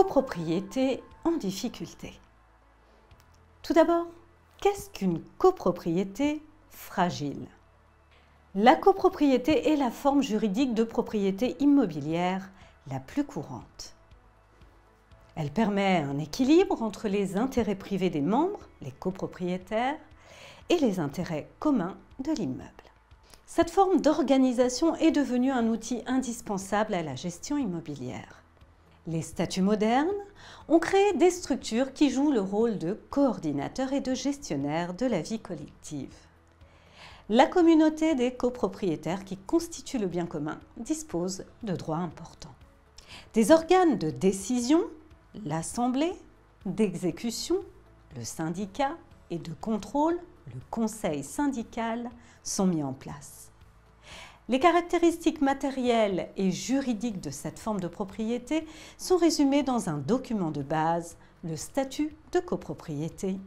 Copropriété en difficulté. Tout d'abord, qu'est-ce qu'une copropriété fragile? La copropriété est la forme juridique de propriété immobilière la plus courante. Elle permet un équilibre entre les intérêts privés des membres, les copropriétaires, et les intérêts communs de l'immeuble. Cette forme d'organisation est devenue un outil indispensable à la gestion immobilière. Les statuts modernes ont créé des structures qui jouent le rôle de coordinateurs et de gestionnaires de la vie collective. La communauté des copropriétaires qui constitue le bien commun dispose de droits importants. Des organes de décision, l'assemblée, d'exécution, le syndicat et de contrôle, le conseil syndical, sont mis en place. Les caractéristiques matérielles et juridiques de cette forme de propriété sont résumées dans un document de base, le statut de copropriété,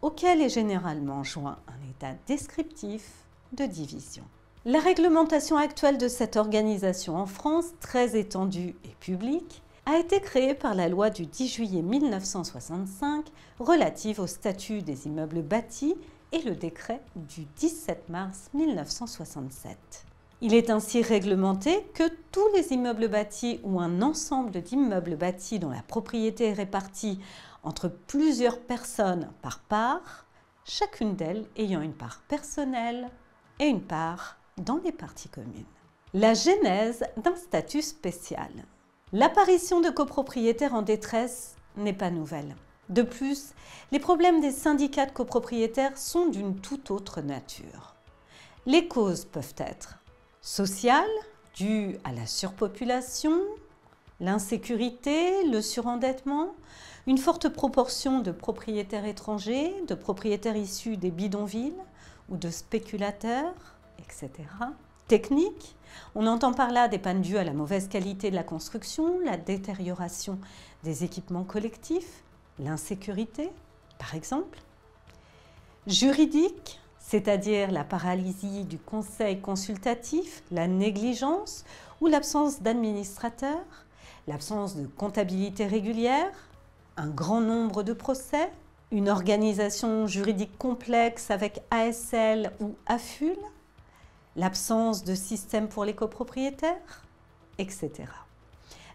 auquel est généralement joint un état descriptif de division. La réglementation actuelle de cette organisation en France, très étendue et publique, a été créée par la loi du 10 juillet 1965 relative au statut des immeubles bâtis et le décret du 17 mars 1967. Il est ainsi réglementé que tous les immeubles bâtis ou un ensemble d'immeubles bâtis dont la propriété est répartie entre plusieurs personnes par part, chacune d'elles ayant une part personnelle et une part dans les parties communes. La genèse d'un statut spécial. L'apparition de copropriétaires en détresse n'est pas nouvelle. De plus, les problèmes des syndicats de copropriétaires sont d'une toute autre nature. Les causes peuvent être sociales, dues à la surpopulation, l'insécurité, le surendettement, une forte proportion de propriétaires étrangers, de propriétaires issus des bidonvilles ou de spéculateurs, etc. Technique, on entend par là des pannes dues à la mauvaise qualité de la construction, la détérioration des équipements collectifs, l'insécurité, par exemple. Juridique, c'est-à-dire la paralysie du conseil consultatif, la négligence ou l'absence d'administrateurs, l'absence de comptabilité régulière, un grand nombre de procès, une organisation juridique complexe avec ASL ou AFUL, l'absence de système pour les copropriétaires, etc.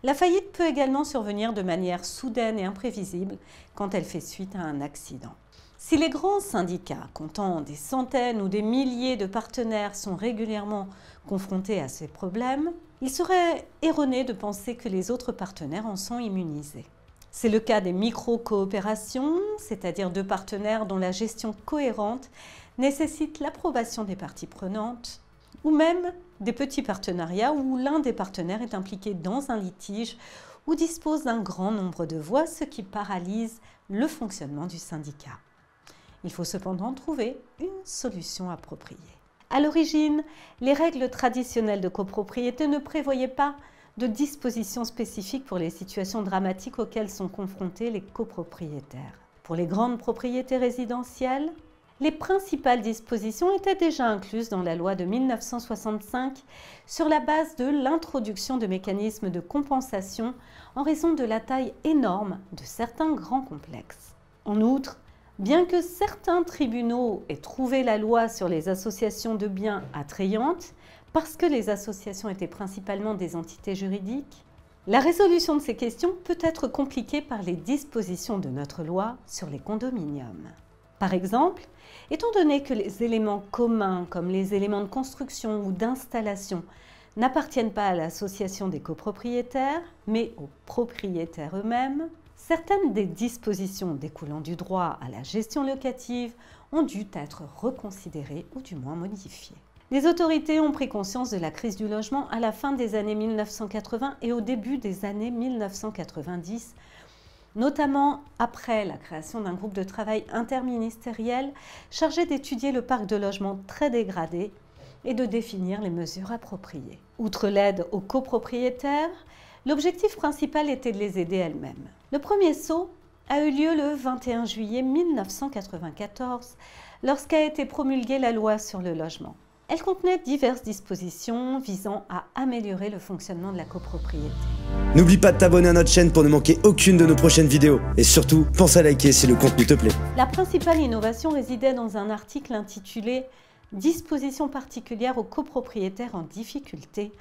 La faillite peut également survenir de manière soudaine et imprévisible quand elle fait suite à un accident. Si les grands syndicats, comptant des centaines ou des milliers de partenaires, sont régulièrement confrontés à ces problèmes, il serait erroné de penser que les autres partenaires en sont immunisés. C'est le cas des micro-coopérations, c'est-à-dire de partenaires dont la gestion cohérente nécessite l'approbation des parties prenantes, ou même des petits partenariats où l'un des partenaires est impliqué dans un litige ou dispose d'un grand nombre de voix, ce qui paralyse le fonctionnement du syndicat. Il faut cependant trouver une solution appropriée. À l'origine, les règles traditionnelles de copropriété ne prévoyaient pas de dispositions spécifiques pour les situations dramatiques auxquelles sont confrontés les copropriétaires. Pour les grandes propriétés résidentielles, les principales dispositions étaient déjà incluses dans la loi de 1965 sur la base de l'introduction de mécanismes de compensation en raison de la taille énorme de certains grands complexes. En outre, bien que certains tribunaux aient trouvé la loi sur les associations de biens attrayante, parce que les associations étaient principalement des entités juridiques, la résolution de ces questions peut être compliquée par les dispositions de notre loi sur les condominiums. Par exemple, étant donné que les éléments communs, comme les éléments de construction ou d'installation, n'appartiennent pas à l'association des copropriétaires, mais aux propriétaires eux-mêmes, certaines des dispositions découlant du droit à la gestion locative ont dû être reconsidérées ou du moins modifiées. Les autorités ont pris conscience de la crise du logement à la fin des années 1980 et au début des années 1990, notamment après la création d'un groupe de travail interministériel chargé d'étudier le parc de logements très dégradé et de définir les mesures appropriées. Outre l'aide aux copropriétaires, l'objectif principal était de les aider elles-mêmes. Le premier saut a eu lieu le 21 juillet 1994 lorsqu'a été promulguée la loi sur le logement. Elle contenait diverses dispositions visant à améliorer le fonctionnement de la copropriété. N'oublie pas de t'abonner à notre chaîne pour ne manquer aucune de nos prochaines vidéos. Et surtout, pense à liker si le contenu te plaît. La principale innovation résidait dans un article intitulé « Dispositions particulières aux copropriétaires en difficulté »,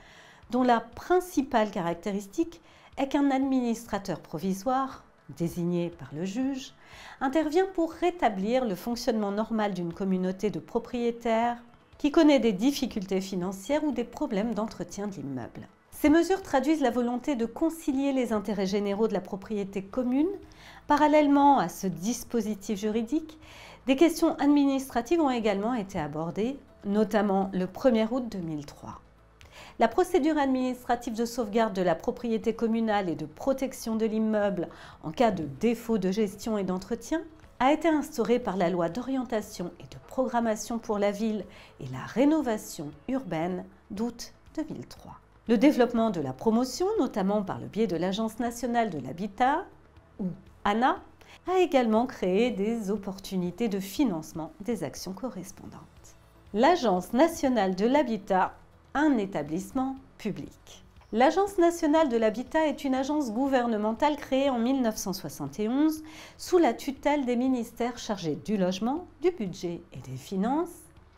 dont la principale caractéristique est qu'un administrateur provisoire, désigné par le juge, intervient pour rétablir le fonctionnement normal d'une communauté de propriétaires qui connaît des difficultés financières ou des problèmes d'entretien de l'immeuble. Ces mesures traduisent la volonté de concilier les intérêts généraux de la propriété commune. Parallèlement à ce dispositif juridique, des questions administratives ont également été abordées, notamment le 1er août 2003. La procédure administrative de sauvegarde de la propriété communale et de protection de l'immeuble en cas de défaut de gestion et d'entretien a été instaurée par la loi d'orientation et de programmation pour la ville et la rénovation urbaine d'août 2003. Le développement de la promotion, notamment par le biais de l'Agence nationale de l'habitat, ou ANA, a également créé des opportunités de financement des actions correspondantes. L'Agence nationale de l'habitat, un établissement public. L'Agence nationale de l'habitat est une agence gouvernementale créée en 1971 sous la tutelle des ministères chargés du logement, du budget et des finances,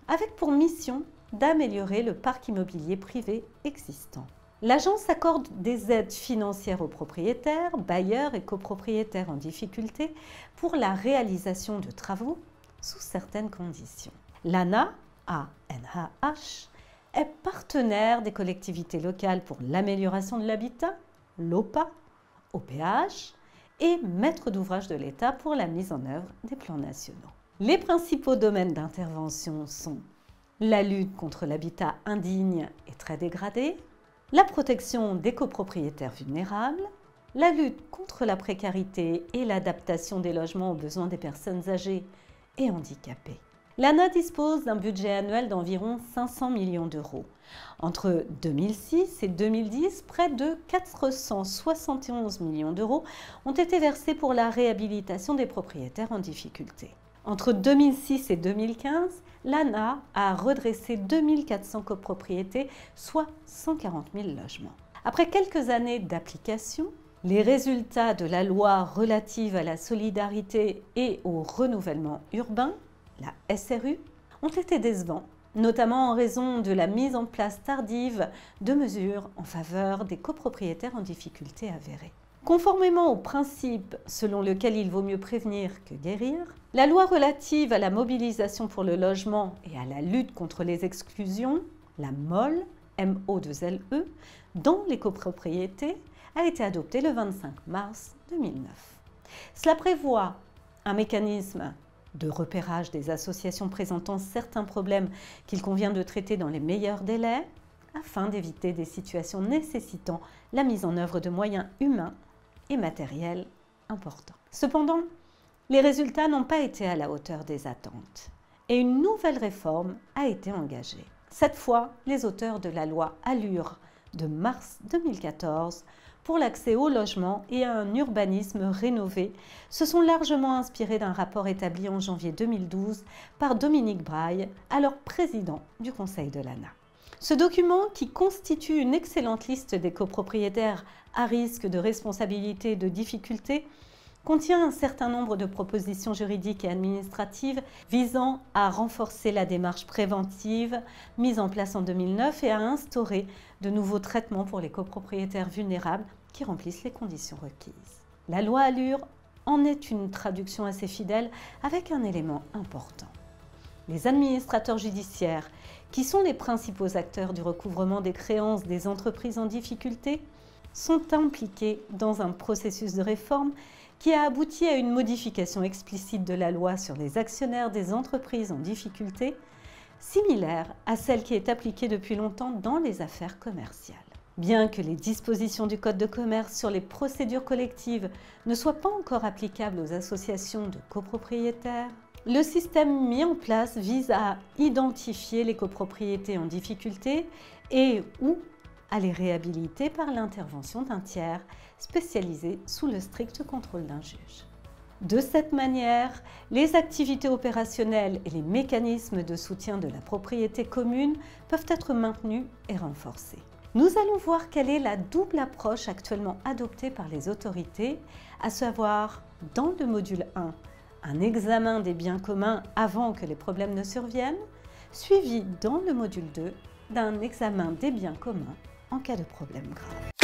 avec pour mission d'améliorer le parc immobilier privé existant. L'agence accorde des aides financières aux propriétaires, bailleurs et copropriétaires en difficulté pour la réalisation de travaux sous certaines conditions. L'ANA, ANAH, est partenaire des collectivités locales pour l'amélioration de l'habitat, l'OPA, OPH, et maître d'ouvrage de l'État pour la mise en œuvre des plans nationaux. Les principaux domaines d'intervention sont la lutte contre l'habitat indigne et très dégradé, la protection des copropriétaires vulnérables, la lutte contre la précarité et l'adaptation des logements aux besoins des personnes âgées et handicapées. L'ANA dispose d'un budget annuel d'environ 500 millions d'euros. Entre 2006 et 2010, près de 471 millions d'euros ont été versés pour la réhabilitation des propriétaires en difficulté. Entre 2006 et 2015, l'ANA a redressé 2400 copropriétés, soit 140 000 logements. Après quelques années d'application, les résultats de la loi relative à la solidarité et au renouvellement urbain, la SRU, ont été décevants, notamment en raison de la mise en place tardive de mesures en faveur des copropriétaires en difficulté avérée. Conformément au principe selon lequel il vaut mieux prévenir que guérir, la loi relative à la mobilisation pour le logement et à la lutte contre les exclusions, la MOLE, M-O-2-L-E, dans les copropriétés, a été adoptée le 25 mars 2009. Cela prévoit un mécanisme de repérage des associations présentant certains problèmes qu'il convient de traiter dans les meilleurs délais, afin d'éviter des situations nécessitant la mise en œuvre de moyens humains et matériels importants. Cependant, les résultats n'ont pas été à la hauteur des attentes et une nouvelle réforme a été engagée. Cette fois, les auteurs de la loi ALUR de mars 2014 pour l'accès au logement et à un urbanisme rénové se sont largement inspirés d'un rapport établi en janvier 2012 par Dominique Braille, alors président du Conseil de l'ANA. Ce document, qui constitue une excellente liste des copropriétaires à risque de responsabilité et de difficulté, contient un certain nombre de propositions juridiques et administratives visant à renforcer la démarche préventive mise en place en 2009 et à instaurer de nouveaux traitements pour les copropriétaires vulnérables qui remplissent les conditions requises. La loi ALUR en est une traduction assez fidèle avec un élément important. Les administrateurs judiciaires, qui sont les principaux acteurs du recouvrement des créances des entreprises en difficulté, sont impliqués dans un processus de réforme qui a abouti à une modification explicite de la loi sur les actionnaires des entreprises en difficulté, similaire à celle qui est appliquée depuis longtemps dans les affaires commerciales. Bien que les dispositions du Code de commerce sur les procédures collectives ne soient pas encore applicables aux associations de copropriétaires, le système mis en place vise à identifier les copropriétés en difficulté et ou à les réhabiliter par l'intervention d'un tiers spécialisé sous le strict contrôle d'un juge. De cette manière, les activités opérationnelles et les mécanismes de soutien de la propriété commune peuvent être maintenus et renforcés. Nous allons voir quelle est la double approche actuellement adoptée par les autorités, à savoir, dans le module 1, un examen des biens communs avant que les problèmes ne surviennent, suivi dans le module 2 d'un examen des biens communs en cas de problème grave.